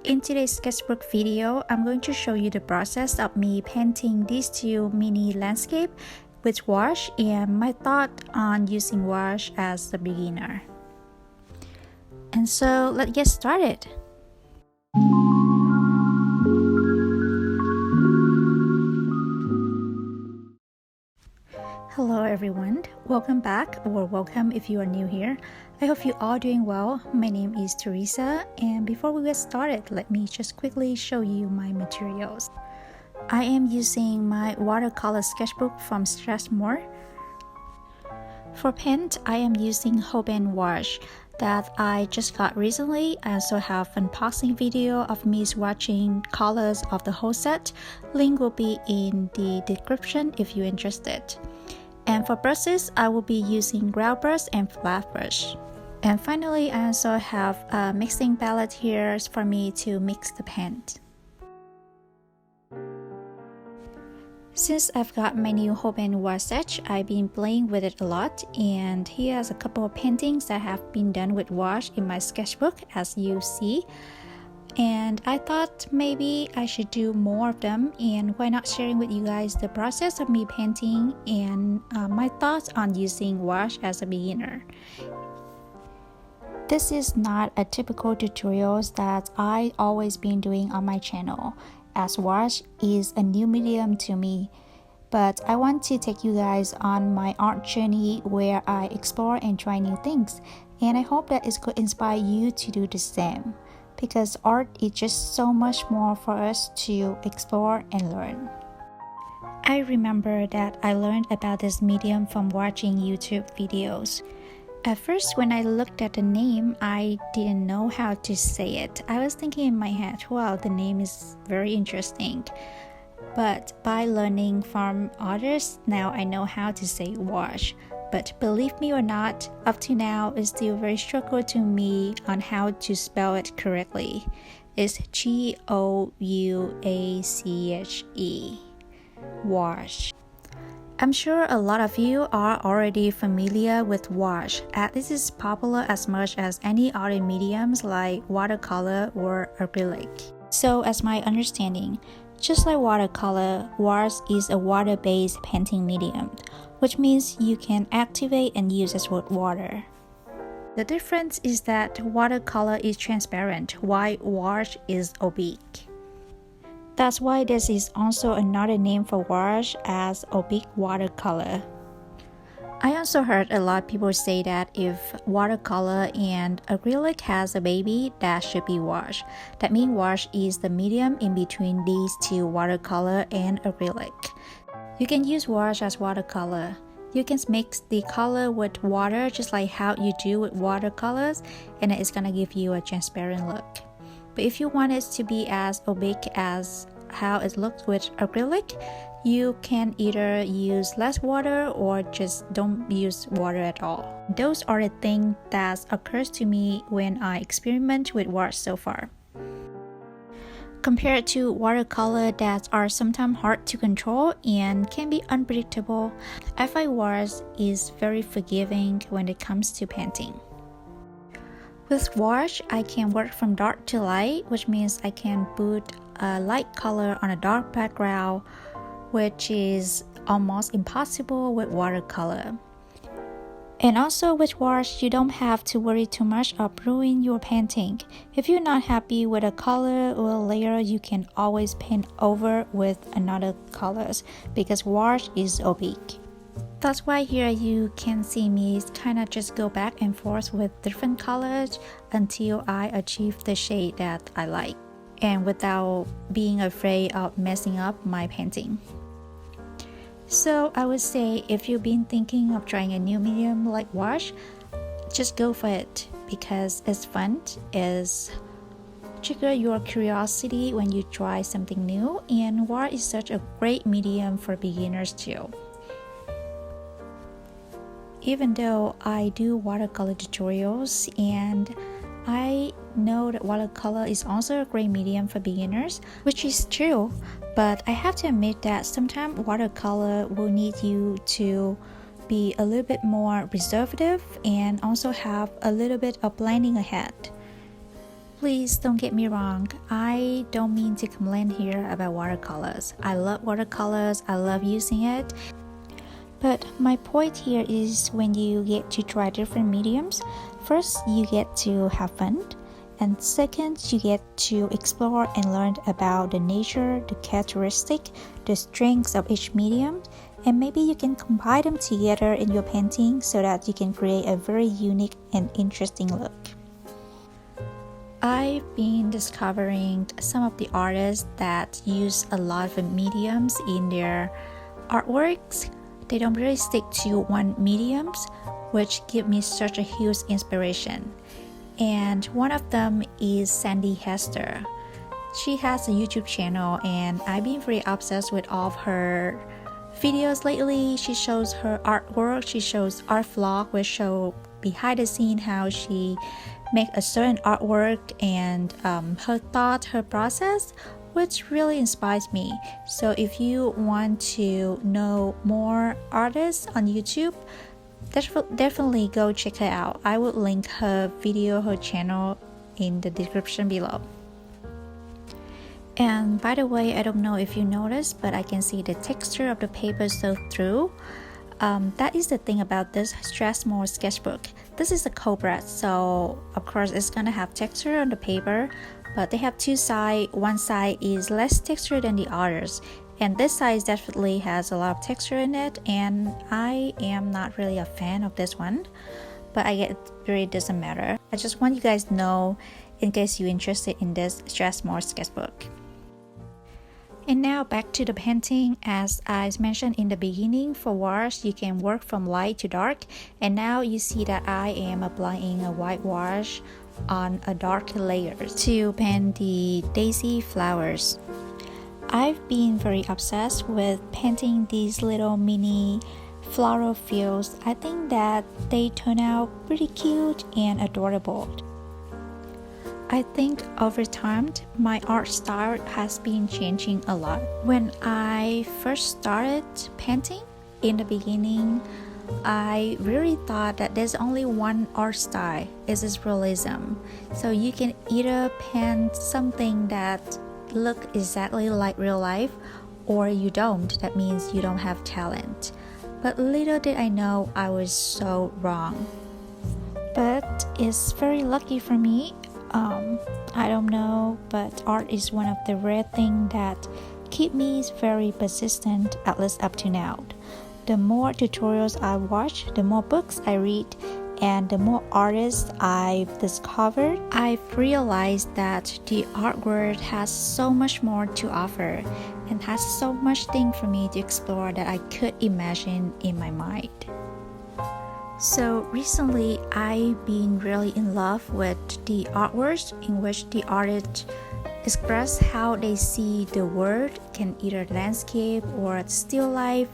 In today's sketchbook video, I'm going to show you the process of me painting these two mini landscape with gouache and my thought on using gouache as a beginner. And so let's get started. Hello everyone, welcome back, or welcome if you are new here. I hope you all doing well. My name is Teresa, and before we get started, let me just quickly show you my materials. I am using my watercolor sketchbook from Strathmore. For paint, I am using Holbein gouache that I just got recently. I also have an unboxing video of me swatching colors of the whole set. Link will be in the description if you're interested. And for brushes, I will be using ground brush and flat brush. And finally, I also have a mixing palette here for me to mix the paint. Since I've got my new Holbein gouache set, I've been playing with it a lot, and here's a couple of paintings that have been done with gouache in my sketchbook, as you see. And I thought maybe I should do more of them, and why not sharing with you guys the process of me painting and my thoughts on using gouache as a beginner. This is not a typical tutorials that I always been doing on my channel, as gouache is a new medium to me. But I want to take you guys on my art journey where I explore and try new things, and I hope that it could inspire you to do the same. Because art is just so much more for us to explore and learn. I remember that I learned about this medium from watching YouTube videos. At first, when I looked at the name, I didn't know how to say it. I was thinking in my head, wow, the name is very interesting. But by learning from others, now I know how to say gouache. But believe me or not, up to now, it's still very struggle to me on how to spell it correctly. It's G-O-U-A-C-H-E, gouache. I'm sure a lot of you are already familiar with gouache, as this is popular as much as any other mediums like watercolor or acrylic. So as my understanding, just like watercolor, gouache is a water-based painting medium, which means you can activate and use it with water. The difference is that watercolor is transparent, while gouache is opaque. That's why this is also another name for gouache as opaque watercolor. I also heard a lot of people say that if watercolor and acrylic has a baby, that should be gouache. That means gouache is the medium in between these two, watercolor and acrylic. You can use gouache as watercolor. You can mix the color with water just like how you do with watercolors, and it's gonna give you a transparent look. But if you want it to be as opaque as how it looks with acrylic, you can either use less water or just don't use water at all. Those are the things that occurs to me when I experiment with gouache so far. Compared to watercolor that are sometimes hard to control and can be unpredictable, I find gouache is very forgiving when it comes to painting. With gouache, I can work from dark to light, which means I can put a light color on a dark background, which is almost impossible with watercolor. And also with gouache, you don't have to worry too much of ruining your painting. If you're not happy with a color or a layer, you can always paint over with another colors because gouache is opaque. That's why here you can see me kind of just go back and forth with different colors until I achieve the shade that I like, and without being afraid of messing up my painting. So I would say if you've been thinking of trying a new medium like gouache, just go for it because it's fun. It's trigger your curiosity when you try something new, and gouache is such a great medium for beginners too. Even though I do watercolor tutorials, and I know that watercolor is also a great medium for beginners, which is true, but I have to admit that sometimes watercolor will need you to be a little bit more reservative and also have a little bit of planning ahead. Please don't get me wrong, I don't mean to complain here about watercolors. I love watercolors, I love using it. But my point here is when you get to try different mediums, first you get to have fun, and second you get to explore and learn about the nature, the characteristic, the strengths of each medium, and maybe you can combine them together in your painting so that you can create a very unique and interesting look. I've been discovering some of the artists that use a lot of mediums in their artworks. They don't really stick to one mediums, which give me such a huge inspiration. And one of them is Sandy Hester. She has a YouTube channel and I've been very obsessed with all of her videos lately. She shows her artwork, she shows art vlog, which show behind the scene how she make a certain artwork and her thought, her process, which really inspires me. So if you want to know more artists on YouTube, definitely go check her out. I will link her video, her channel in the description below. And by the way, I don't know if you noticed, but I can see the texture of the paper so through. That is the thing about this Strathmore sketchbook. This is a Cobra, so of course it's gonna have texture on the paper, but they have two sides. One side is less texture than the others, and this side definitely has a lot of texture in it, and I am not really a fan of this one, but I guess it really doesn't matter. I just want you guys to know in case you're interested in this Strathmore sketchbook. And now back to the painting. As I mentioned in the beginning, for wash you can work from light to dark, and now you see that I am applying a white wash on a dark layer to paint the daisy flowers. I've been very obsessed with painting these little mini floral fields. I think that they turn out pretty cute and adorable. I think over time, my art style has been changing a lot. When I first started painting, in the beginning, I really thought that there's only one art style, it is realism. So you can either paint something that look exactly like real life, or you don't. That means you don't have talent. But little did I know I was so wrong. But it's very lucky for me. I don't know, but art is one of the rare things that keep me very persistent, at least up to now. The more tutorials I watch, the more books I read, and the more artists I've discovered, I've realized that the art world has so much more to offer and has so much thing for me to explore that I could imagine in my mind. So recently, I've been really in love with the artworks in which the artists express how they see the world, can either landscape or still life,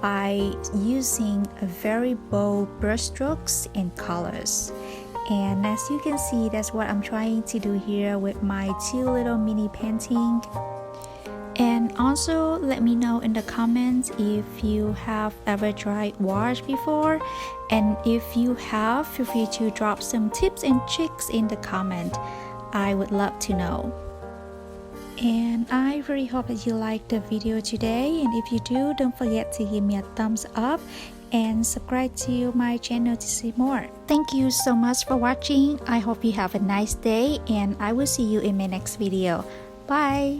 by using a very bold brushstrokes and colors. And as you can see, that's what I'm trying to do here with my two little mini painting. And also let me know in the comments if you have ever tried wash before, and if you have, feel free to drop some tips and tricks in the comment. I would love to know. And I really hope that you liked the video today, and if you do, don't forget to give me a thumbs up and subscribe to my channel to see more. Thank you so much for watching. I hope you have a nice day, and I will see you in my next video. Bye!